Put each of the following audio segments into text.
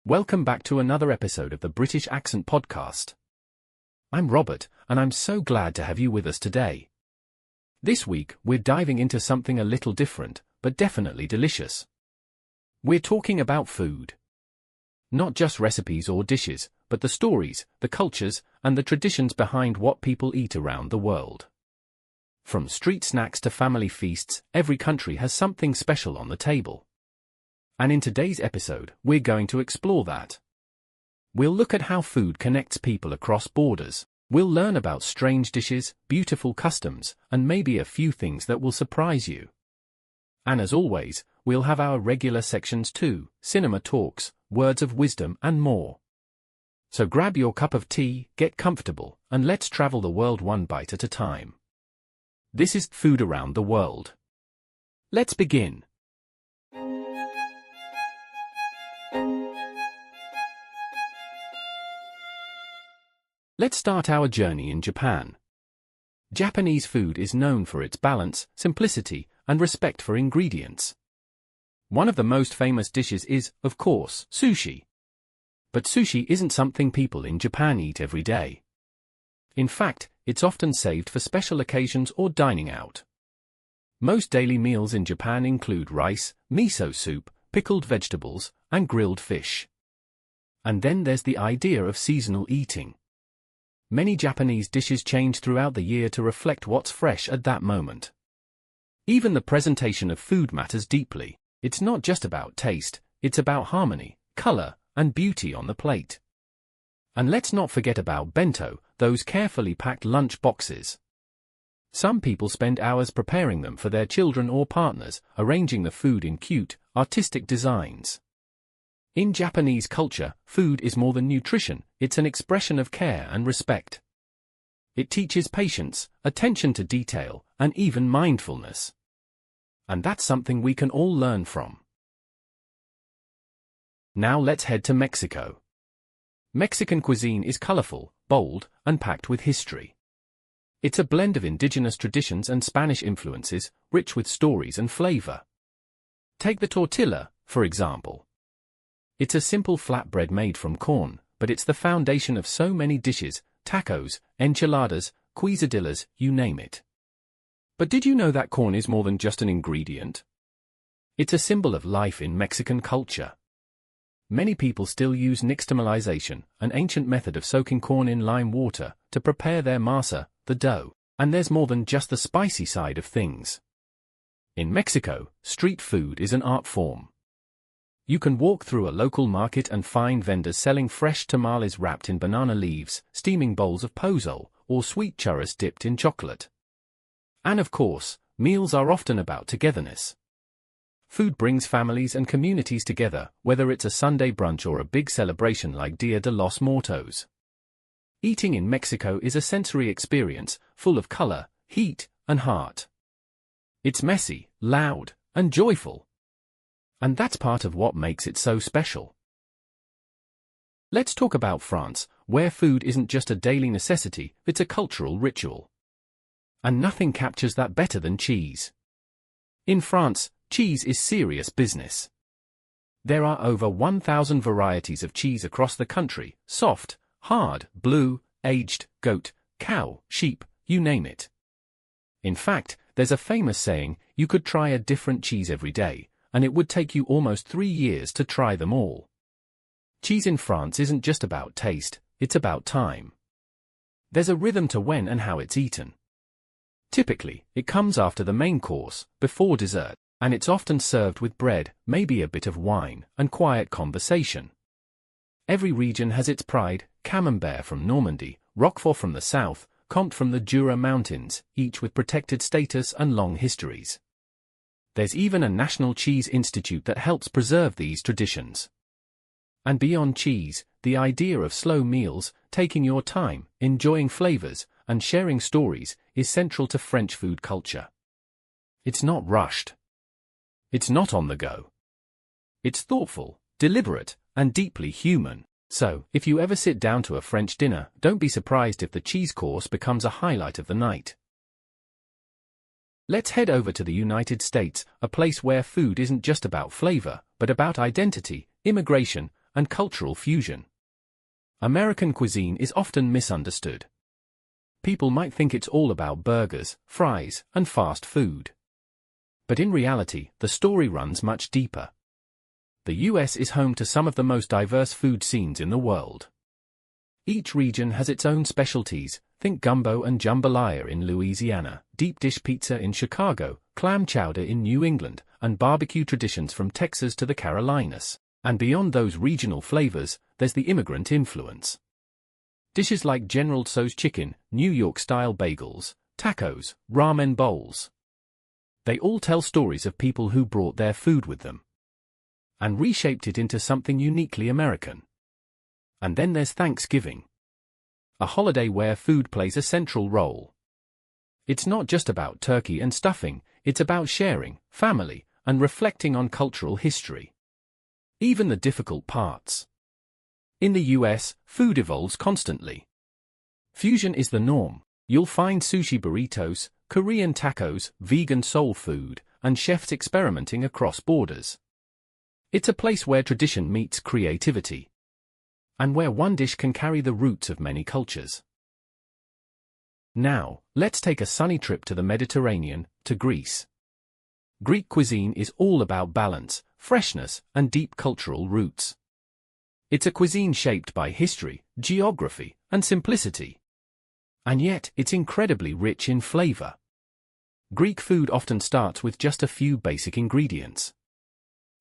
Welcome back to another episode of the British Accent Podcast. I'm Robert, and I'm so glad to have you with us today. This week, we're diving into something a little different, but definitely delicious. We're talking about food. Not just recipes or dishes, but the stories, the cultures, and the traditions behind what people eat around the world. From street snacks to family feasts, every country has something special on the table. And in today's episode, we're going to explore that. We'll look at how food connects people across borders. We'll learn about strange dishes, beautiful customs, and maybe a few things that will surprise you. And as always, we'll have our regular sections too: cinema talks, words of wisdom, and more. So grab your cup of tea, get comfortable, and let's travel the world one bite at a time. This is Food Around the World. Let's begin. Let's start our journey in Japan. Japanese food is known for its balance, simplicity, and respect for ingredients. One of the most famous dishes is, of course, sushi. But sushi isn't something people in Japan eat every day. In fact, it's often saved for special occasions or dining out. Most daily meals in Japan include rice, miso soup, pickled vegetables, and grilled fish. And then there's the idea of seasonal eating. Many Japanese dishes change throughout the year to reflect what's fresh at that moment. Even the presentation of food matters deeply. It's not just about taste, it's about harmony, color, and beauty on the plate. And let's not forget about bento, those carefully packed lunch boxes. Some people spend hours preparing them for their children or partners, arranging the food in cute, artistic designs. In Japanese culture, food is more than nutrition, it's an expression of care and respect. It teaches patience, attention to detail, and even mindfulness. And that's something we can all learn from. Now let's head to Mexico. Mexican cuisine is colorful, bold, and packed with history. It's a blend of indigenous traditions and Spanish influences, rich with stories and flavor. Take the tortilla, for example. It's a simple flatbread made from corn, but it's the foundation of so many dishes: tacos, enchiladas, quesadillas, you name it. But did you know that corn is more than just an ingredient? It's a symbol of life in Mexican culture. Many people still use nixtamalization, an ancient method of soaking corn in lime water, to prepare their masa, the dough. And there's more than just the spicy side of things. In Mexico, street food is an art form. You can walk through a local market and find vendors selling fresh tamales wrapped in banana leaves, steaming bowls of pozole, or sweet churros dipped in chocolate. And of course, meals are often about togetherness. Food brings families and communities together, whether it's a Sunday brunch or a big celebration like Dia de los Muertos. Eating in Mexico is a sensory experience, full of color, heat, and heart. It's messy, loud, and joyful. And that's part of what makes it so special. Let's talk about France, where food isn't just a daily necessity, it's a cultural ritual. And nothing captures that better than cheese. In France, cheese is serious business. There are over 1,000 varieties of cheese across the country: soft, hard, blue, aged, goat, cow, sheep, you name it. In fact, there's a famous saying: you could try a different cheese every day, and it would take you almost 3 years to try them all. Cheese in France isn't just about taste, it's about time. There's a rhythm to when and how it's eaten. Typically, it comes after the main course, before dessert, and it's often served with bread, maybe a bit of wine, and quiet conversation. Every region has its pride: Camembert from Normandy, Roquefort from the south, Comte from the Jura Mountains, each with protected status and long histories. There's even a National Cheese Institute that helps preserve these traditions. And beyond cheese, the idea of slow meals, taking your time, enjoying flavors, and sharing stories, is central to French food culture. It's not rushed. It's not on the go. It's thoughtful, deliberate, and deeply human. So, if you ever sit down to a French dinner, don't be surprised if the cheese course becomes a highlight of the night. Let's head over to the United States, a place where food isn't just about flavor, but about identity, immigration, and cultural fusion. American cuisine is often misunderstood. People might think it's all about burgers, fries, and fast food. But in reality, the story runs much deeper. The US is home to some of the most diverse food scenes in the world. Each region has its own specialties. Think gumbo and jambalaya in Louisiana, deep dish pizza in Chicago, clam chowder in New England, and barbecue traditions from Texas to the Carolinas. And beyond those regional flavors, there's the immigrant influence. Dishes like General Tso's chicken, New York-style bagels, tacos, ramen bowls. They all tell stories of people who brought their food with them and reshaped it into something uniquely American. And then there's Thanksgiving, a holiday where food plays a central role. It's not just about turkey and stuffing, it's about sharing, family, and reflecting on cultural history. Even the difficult parts. In the US, food evolves constantly. Fusion is the norm. You'll find sushi burritos, Korean tacos, vegan soul food, and chefs experimenting across borders. It's a place where tradition meets creativity, and where one dish can carry the roots of many cultures. Now, let's take a sunny trip to the Mediterranean, to Greece. Greek cuisine is all about balance, freshness, and deep cultural roots. It's a cuisine shaped by history, geography, and simplicity. And yet, it's incredibly rich in flavor. Greek food often starts with just a few basic ingredients: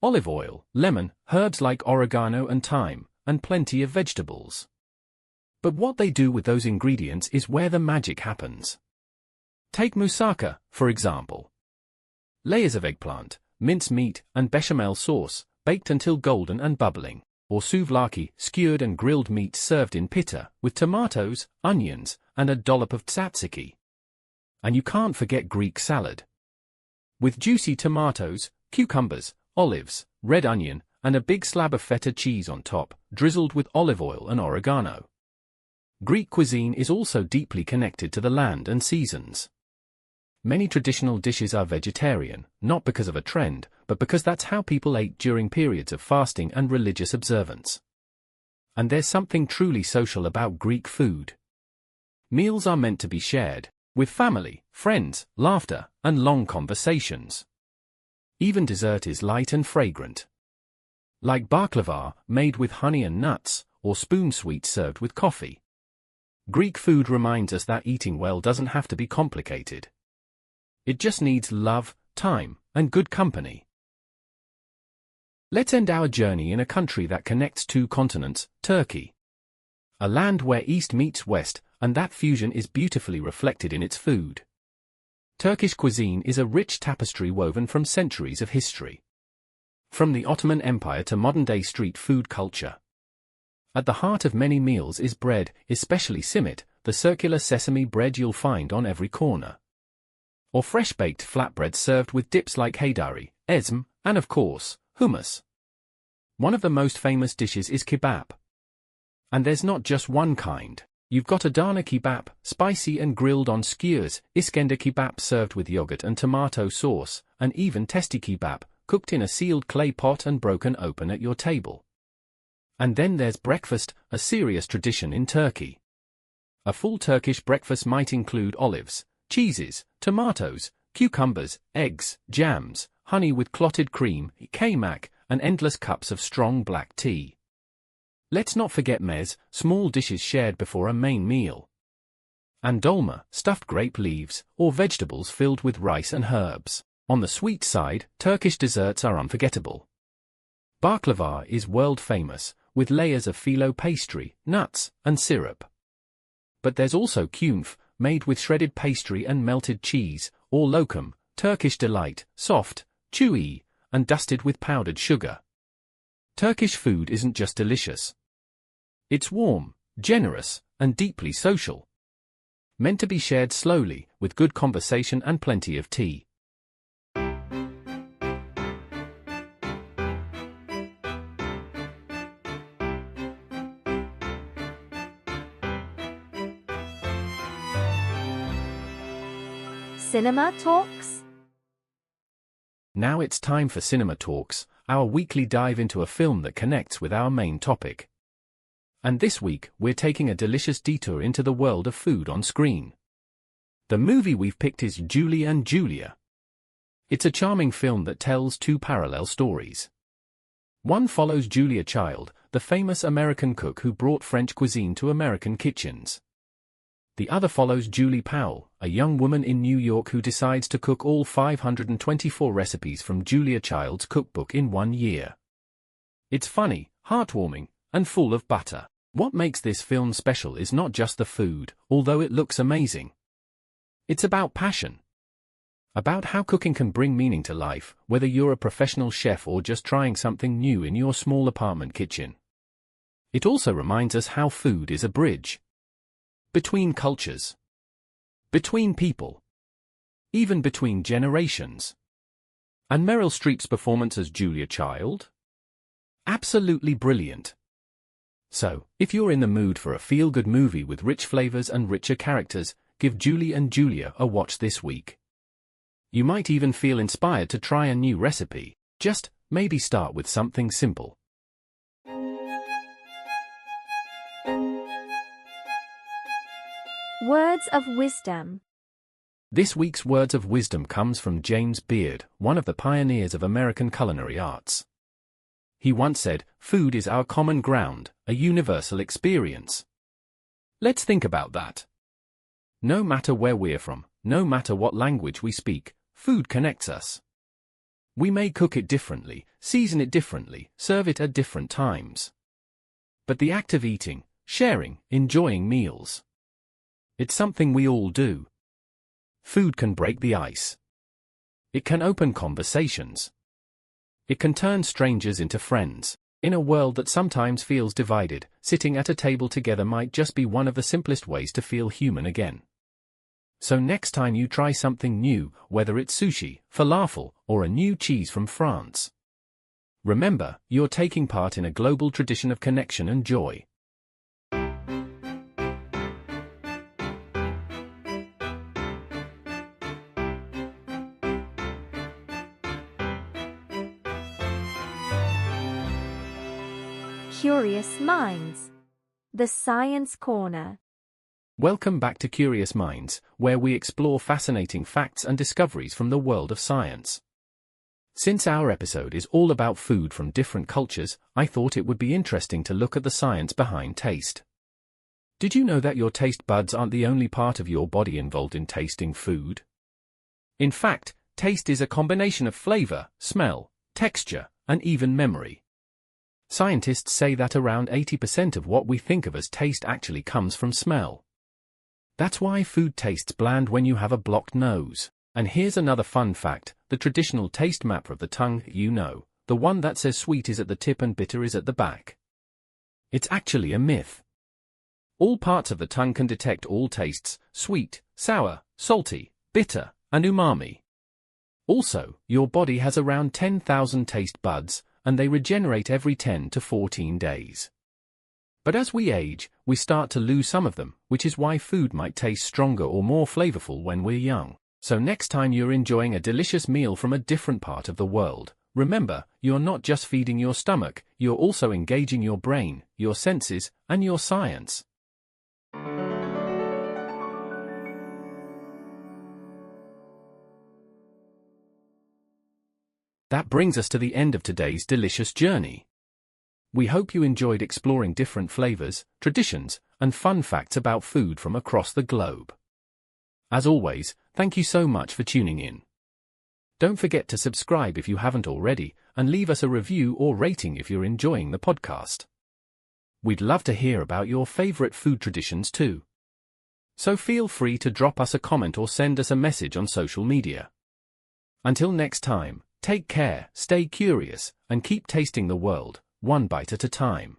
olive oil, lemon, herbs like oregano and thyme, and plenty of vegetables. But what they do with those ingredients is where the magic happens. Take moussaka, for example. Layers of eggplant, mince meat, and bechamel sauce, baked until golden and bubbling. Or souvlaki, skewered and grilled meat served in pita, with tomatoes, onions, and a dollop of tzatziki. And you can't forget Greek salad, with juicy tomatoes, cucumbers, olives, red onion, and a big slab of feta cheese on top, drizzled with olive oil and oregano. Greek cuisine is also deeply connected to the land and seasons. Many traditional dishes are vegetarian, not because of a trend, but because that's how people ate during periods of fasting and religious observance. And there's something truly social about Greek food. Meals are meant to be shared, with family, friends, laughter, and long conversations. Even dessert is light and fragrant. Like baklava, made with honey and nuts, or spoon sweets served with coffee. Greek food reminds us that eating well doesn't have to be complicated. It just needs love, time, and good company. Let's end our journey in a country that connects two continents, Turkey. A land where East meets West, and that fusion is beautifully reflected in its food. Turkish cuisine is a rich tapestry woven from centuries of history. From the Ottoman Empire to modern-day street food culture. At the heart of many meals is bread, especially simit, the circular sesame bread you'll find on every corner. Or fresh-baked flatbread served with dips like haydari, ezme, and of course, hummus. One of the most famous dishes is kebab. And there's not just one kind. You've got Adana kebab, spicy and grilled on skewers, Iskender kebab served with yogurt and tomato sauce, and even testi kebab, cooked in a sealed clay pot and broken open at your table. And then there's breakfast, a serious tradition in Turkey. A full Turkish breakfast might include olives, cheeses, tomatoes, cucumbers, eggs, jams, honey with clotted cream, kaymak, and endless cups of strong black tea. Let's not forget meze, small dishes shared before a main meal. And dolma, stuffed grape leaves, or vegetables filled with rice and herbs. On the sweet side, Turkish desserts are unforgettable. Baklava is world famous, with layers of phyllo pastry, nuts, and syrup. But there's also künefe, made with shredded pastry and melted cheese, or lokum, Turkish delight, soft, chewy, and dusted with powdered sugar. Turkish food isn't just delicious. It's warm, generous, and deeply social. Meant to be shared slowly, with good conversation and plenty of tea. Cinema Talks? Now it's time for Cinema Talks, our weekly dive into a film that connects with our main topic. And this week, we're taking a delicious detour into the world of food on screen. The movie we've picked is Julie and Julia. It's a charming film that tells two parallel stories. One follows Julia Child, the famous American cook who brought French cuisine to American kitchens. The other follows Julie Powell, a young woman in New York who decides to cook all 524 recipes from Julia Child's cookbook in 1 year. It's funny, heartwarming, and full of butter. What makes this film special is not just the food, although it looks amazing. It's about passion. About how cooking can bring meaning to life, whether you're a professional chef or just trying something new in your small apartment kitchen. It also reminds us how food is a bridge. Between cultures. Between people. Even between generations. And Meryl Streep's performance as Julia Child? Absolutely brilliant. So, if you're in the mood for a feel-good movie with rich flavors and richer characters, give Julie and Julia a watch this week. You might even feel inspired to try a new recipe. Just, maybe start with something simple. Words of Wisdom. This week's Words of Wisdom comes from James Beard, one of the pioneers of American culinary arts. He once said, "Food is our common ground, a universal experience." Let's think about that. No matter where we're from, no matter what language we speak, food connects us. We may cook it differently, season it differently, serve it at different times. But the act of eating, sharing, enjoying meals, it's something we all do. Food can break the ice. It can open conversations. It can turn strangers into friends. In a world that sometimes feels divided, sitting at a table together might just be one of the simplest ways to feel human again. So next time you try something new, whether it's sushi, falafel, or a new cheese from France, remember, you're taking part in a global tradition of connection and joy. Curious Minds. The Science Corner. Welcome back to Curious Minds, where we explore fascinating facts and discoveries from the world of science. Since our episode is all about food from different cultures, I thought it would be interesting to look at the science behind taste. Did you know that your taste buds aren't the only part of your body involved in tasting food? In fact, taste is a combination of flavor, smell, texture, and even memory. Scientists say that around 80% of what we think of as taste actually comes from smell. That's why food tastes bland when you have a blocked nose. And here's another fun fact, the traditional taste mapper of the tongue, the one that says sweet is at the tip and bitter is at the back. It's actually a myth. All parts of the tongue can detect all tastes, sweet, sour, salty, bitter, and umami. Also, your body has around 10,000 taste buds, and they regenerate every 10 to 14 days. But as we age, we start to lose some of them, which is why food might taste stronger or more flavorful when we're young. So next time you're enjoying a delicious meal from a different part of the world, remember, you're not just feeding your stomach, you're also engaging your brain, your senses, and your science. That brings us to the end of today's delicious journey. We hope you enjoyed exploring different flavors, traditions, and fun facts about food from across the globe. As always, thank you so much for tuning in. Don't forget to subscribe if you haven't already, and leave us a review or rating if you're enjoying the podcast. We'd love to hear about your favorite food traditions too. So feel free to drop us a comment or send us a message on social media. Until next time, take care, stay curious, and keep tasting the world, one bite at a time.